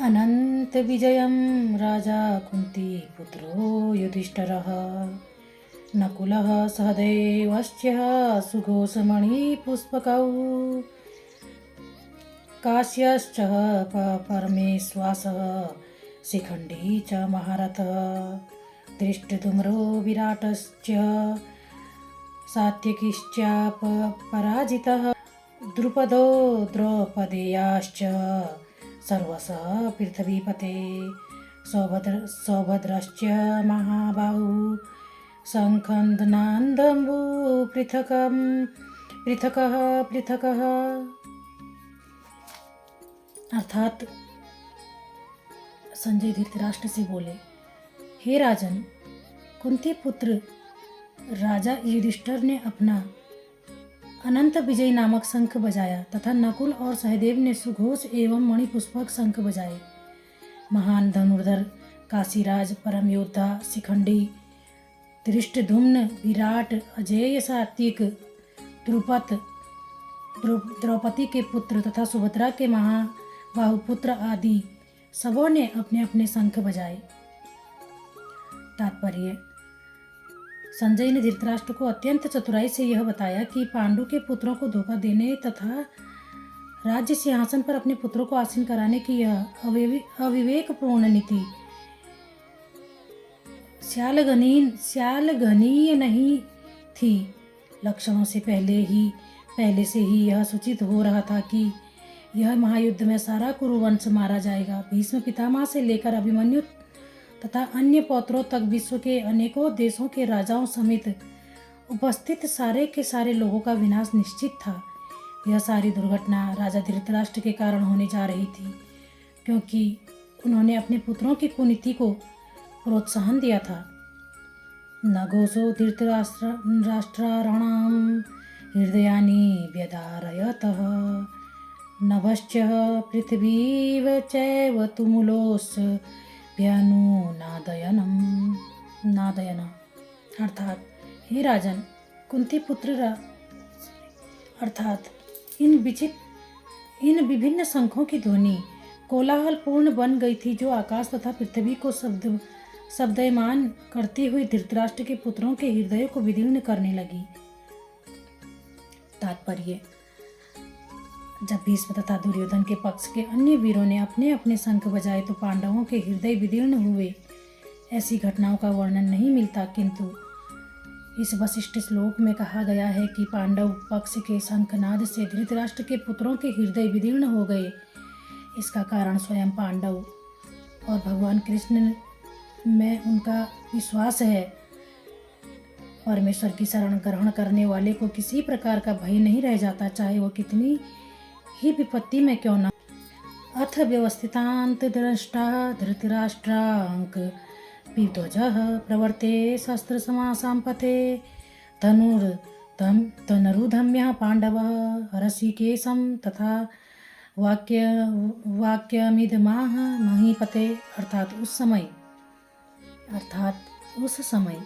अनन्तविजयं राजा कुन्तीपुत्रो युधिष्ठिरः नकुलः सहदेवश्च सुघोषमणिपुष्पकौ काश्यश्च परमेश्वासः शिखण्डी च महारथः धृष्टद्युम्नो विराटश्च सात्यकिश्च पराजितः द्रुपदो द्रौपदेयाश्च सर्वशः पृथ्वीपते सौभद्रश्च महाबाहु शङ्खन्दनान्दम्बु पृथकः। अर्थात संजय धृतराष्ट्र से बोले, हे राजन, कुंती पुत्र राजा युधिष्ठिर ने अपना अनंत विजय नामक शंख बजाया तथा नकुल और सहदेव ने सुघोष एवं मणिपुष्पक शंख बजाए। महान धनुर्धर काशीराज परम योद्धा शिखंडी धृष्टद्युम्न विराट अजेय सात्विक द्रौपदी के पुत्र तथा सुभद्रा के महाबाहुपुत्र आदि सबों ने अपने अपने शंख बजाए। तात्पर्य, संजय ने धृतराष्ट्र को अत्यंत चतुराई से यह बताया कि पांडु के पुत्रों को धोखा देने तथा राज्य सिंहासन पर अपने पुत्रों को आसीन कराने की यह अविवेकपूर्ण नीति श्यालघनीय नहीं थी। लक्षणों से पहले से ही यह सूचित हो रहा था कि यह महायुद्ध में सारा कुरुवंश मारा जाएगा। भीष्म पितामह से लेकर अभिमन्यु तथा अन्य पौत्रों तक विश्व के अनेकों देशों के राजाओं समेत उपस्थित सारे के सारे लोगों का विनाश निश्चित था। यह सारी दुर्घटना राजा धृतराष्ट्र के कारण होने जा रही थी, क्योंकि उन्होंने अपने पुत्रों की कुनीति को प्रोत्साहन दिया था। न घोषो धृतराष्ट्राणां हृदयानि व्यधारयतः नभश्च पृथ्वीव चैव नादयन। अर्थात, हे राजन, कुंती पुत्र अर्थात इन विभिन्न शंखों की ध्वनि कोलाहल पूर्ण बन गई थी, जो आकाश तथा पृथ्वी को शब्दयमान करती हुई धृतराष्ट्र के पुत्रों के हृदय को विदीर्ण करने लगी। तात्पर्य, जब भीष्म तथा दुर्योधन के पक्ष के अन्य वीरों ने अपने अपने शंख बजाए तो पांडवों के हृदय विदीर्ण हुए। ऐसी घटनाओं का वर्णन नहीं मिलता, किंतु इस वशिष्ठ श्लोक में कहा गया है कि पांडव पक्ष के शंखनाद से धृतराष्ट्र के पुत्रों के हृदय विदीर्ण हो गए। इसका कारण स्वयं पांडव और भगवान कृष्ण में उनका विश्वास है। परमेश्वर की शरण ग्रहण करने वाले को किसी प्रकार का भय नहीं रह जाता, चाहे वो कितनी ही विपत्ति में क्यों न। अथ व्यवस्थितांत दृष्टा धृतराष्ट्रांक पिध्वजः प्रवर्ते शस्त्र समासाम्पते धनुर्धम्यः पांडवः हरषिकेशं तथा वाक्यमिदमाह महीपते। अर्थात उस समय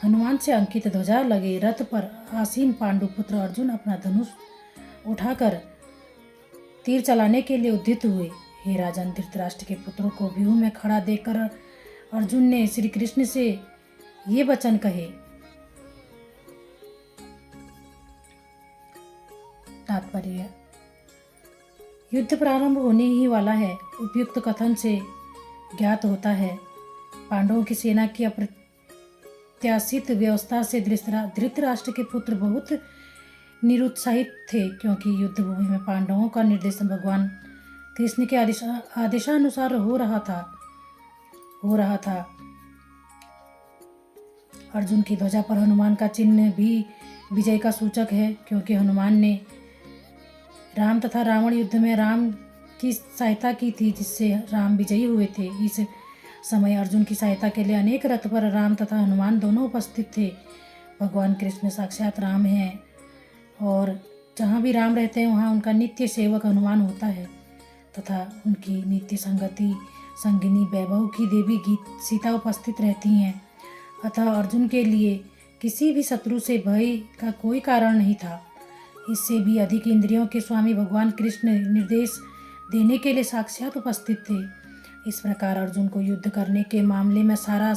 हनुमान से अंकित ध्वजा लगे रथ पर आसीन पांडुपुत्र अर्जुन अपना धनुष उठाकर तीर चलाने के लिए उद्यत हुए। हे राजन, धृतराष्ट्र के पुत्रों को व्यूह में खड़ा देखकर अर्जुन ने श्री कृष्ण से ये वचन कहे। तात्पर्य, युद्ध प्रारंभ होने ही वाला है। उपयुक्त कथन से ज्ञात होता है पांडवों की सेना की अप्रत्याशित व्यवस्था से धृतराष्ट्र के पुत्र बहुत निरुत्साहित थे, क्योंकि युद्ध भूमि में पांडवों का निर्देशन भगवान कृष्ण के आदेशानुसार हो रहा था। अर्जुन की ध्वजा पर हनुमान का चिन्ह भी विजय का सूचक है, क्योंकि हनुमान ने राम तथा रावण युद्ध में राम की सहायता की थी, जिससे राम विजयी हुए थे। इस समय अर्जुन की सहायता के लिए अनेक रथ पर राम तथा हनुमान दोनों उपस्थित थे। भगवान कृष्ण साक्षात राम हैं और जहाँ भी राम रहते हैं वहाँ उनका नित्य सेवक हनुमान होता है तथा उनकी नित्य संगिनी वैभव की देवी सीता उपस्थित रहती हैं। अतः अर्जुन के लिए किसी भी शत्रु से भय का कोई कारण नहीं था। इससे भी अधिक इंद्रियों के स्वामी भगवान कृष्ण निर्देश देने के लिए साक्षात उपस्थित थे। इस प्रकार अर्जुन को युद्ध करने के मामले में सारा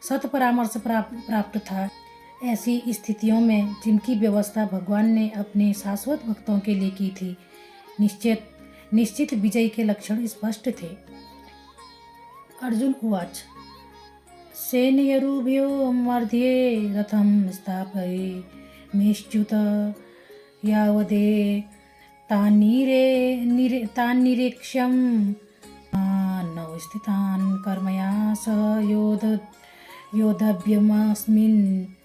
सत परामर्श प्राप्त था। ऐसी स्थितियों में जिनकी व्यवस्था भगवान ने अपने शाश्वत भक्तों के लिए की थी, निश्चित विजय के लक्षण स्पष्ट थे। अर्जुन उवाच सेनयोरुभयो मध्ये रथं स्थापयेम्यच्युत यावदे तान्निरीक्ष्यं नौ स्थितान् कर्मया सह योद्धव्यमस्मिन्मणे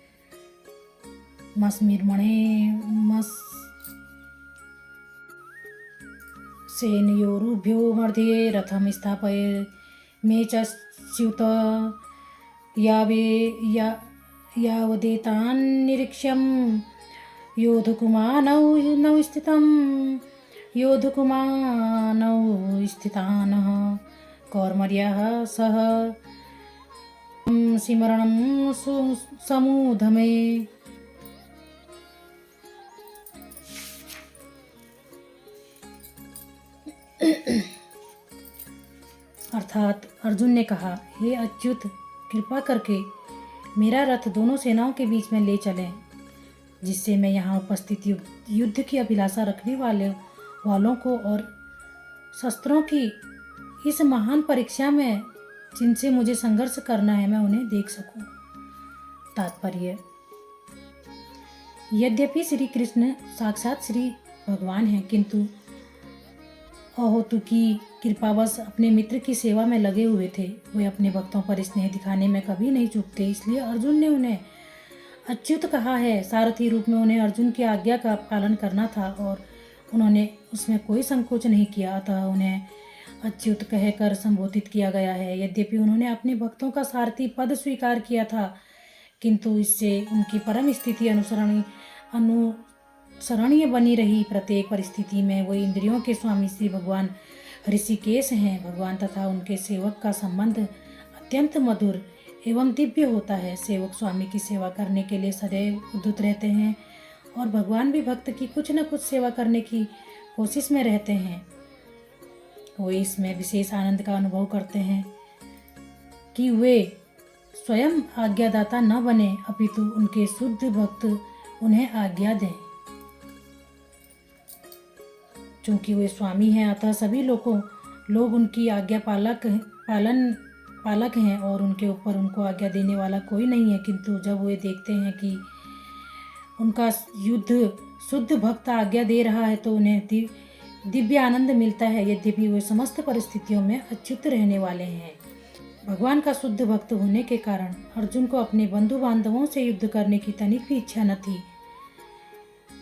सेनयोरुभयो मध्ये रथं स्थापयेम्यच्युत यावदेतान्निरीक्ष्यं योद्धकुमानौ स्थितानः कौर्मर्याः सह सिमरणं समूधमे। अर्थात अर्जुन ने कहा, हे अच्युत, कृपा करके मेरा रथ दोनों सेनाओं के बीच में ले चलें, जिससे मैं यहाँ उपस्थित युद्ध की अभिलाषा रखने वालों को और शस्त्रों की इस महान परीक्षा में जिनसे मुझे संघर्ष करना है, मैं उन्हें देख सकूं। तात्पर्य: यद्यपि श्री कृष्ण साक्षात श्री भगवान हैं, किंतु अहोतु की कृपावश अपने मित्र की सेवा में लगे हुए थे। वे अपने भक्तों पर स्नेह दिखाने में कभी नहीं चूकते, इसलिए अर्जुन ने उन्हें अच्युत कहा है। सारथी रूप में उन्हें अर्जुन की आज्ञा का पालन करना था और उन्होंने उसमें कोई संकोच नहीं किया, अतः उन्हें अच्युत कहकर संबोधित किया गया है। यद्यपि उन्होंने अपने भक्तों का सारथी पद स्वीकार किया था, किंतु इससे उनकी परम स्थिति अनुसरणीय बनी रही। प्रत्येक परिस्थिति में वो इंद्रियों के स्वामी श्री भगवान ऋषिकेश हैं। भगवान तथा उनके सेवक का संबंध अत्यंत मधुर एवं दिव्य होता है। सेवक स्वामी की सेवा करने के लिए सदैव उद्युत रहते हैं और भगवान भी भक्त की कुछ न कुछ सेवा करने की कोशिश में रहते हैं। वो इसमें विशेष आनंद का अनुभव करते हैं कि वे स्वयं आज्ञादाता न बने, अपितु उनके शुद्ध भक्त उन्हें आज्ञा दें। चूंकि वे स्वामी हैं, अतः सभी लोग उनकी आज्ञा पालक हैं और उनके ऊपर उनको आज्ञा देने वाला कोई नहीं है। किंतु जब वे देखते हैं कि उनका शुद्ध भक्त आज्ञा दे रहा है, तो उन्हें दिव्य आनंद मिलता है। यद्यपि वे समस्त परिस्थितियों में अच्युत रहने वाले हैं। भगवान का शुद्ध भक्त होने के कारण अर्जुन को अपने बंधु बांधवों से युद्ध करने की तनिक भी इच्छा न थी,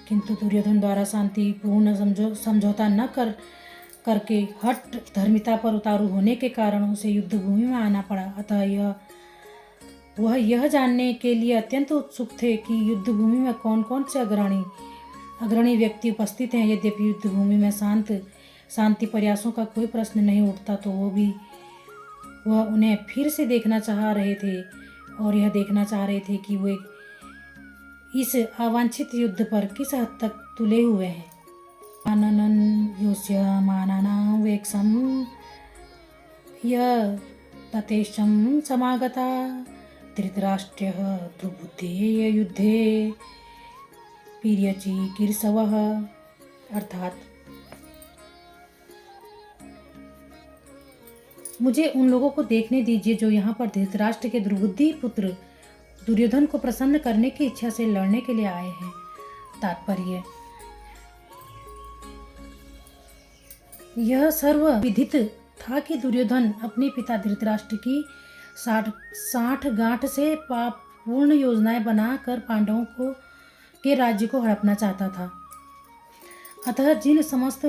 किंतु दुर्योधन द्वारा शांतिपूर्ण समझौता न करके हठ धर्मिता पर उतारू होने के कारण उसे युद्ध भूमि में आना पड़ा। अतः वह यह जानने के लिए अत्यंत उत्सुक थे कि युद्ध भूमि में कौन कौन से अग्रणी व्यक्ति उपस्थित हैं। यद्यपि युद्ध भूमि में शांति प्रयासों का कोई प्रश्न नहीं उठता, तो वह उन्हें फिर से देखना चाह रहे थे और यह देखना चाह रहे थे कि वे इस अवांछित युद्ध पर किस हद तक तुले हुए हैं। आननं योष्यमानानां वेक्षं ततेषं समागता धृतराष्ट्रः दुर्बुद्धेः युद्धे पीर्यचिकीर्षवः। अर्थात मुझे उन लोगों को देखने दीजिए जो यहाँ पर धृतराष्ट्र के दुर्बुद्धि पुत्र दुर्योधन को प्रसन्न करने की इच्छा से लड़ने के लिए आए हैं। तात्पर्य: यह सर्व विदित था कि दुर्योधन अपने पिता धृतराष्ट्र की साठ गांठ से पूर्ण योजनाएं बनाकर पांडवों के राज्य को हड़पना चाहता था। अतः जिन समस्त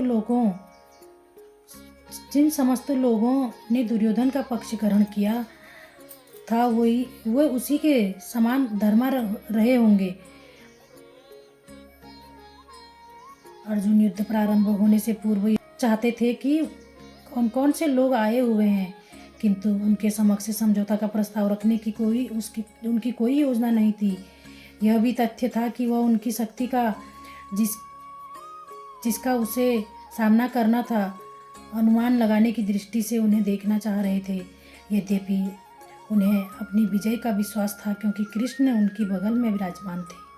लोगों ने दुर्योधन का पक्ष ग्रहण किया था, वे उसी के समान धर्मा रहे होंगे। अर्जुन युद्ध प्रारंभ होने से पूर्व चाहते थे कि कौन कौन से लोग आए हुए हैं, किंतु उनके समक्ष समझौता का प्रस्ताव रखने की उनकी कोई योजना नहीं थी। यह भी तथ्य था कि वह उनकी शक्ति का जिसका उसे सामना करना था अनुमान लगाने की दृष्टि से उन्हें देखना चाह रहे थे। यद्यपि उन्हें अपनी विजय का विश्वास था, क्योंकि कृष्ण उनकी बगल में विराजमान थे।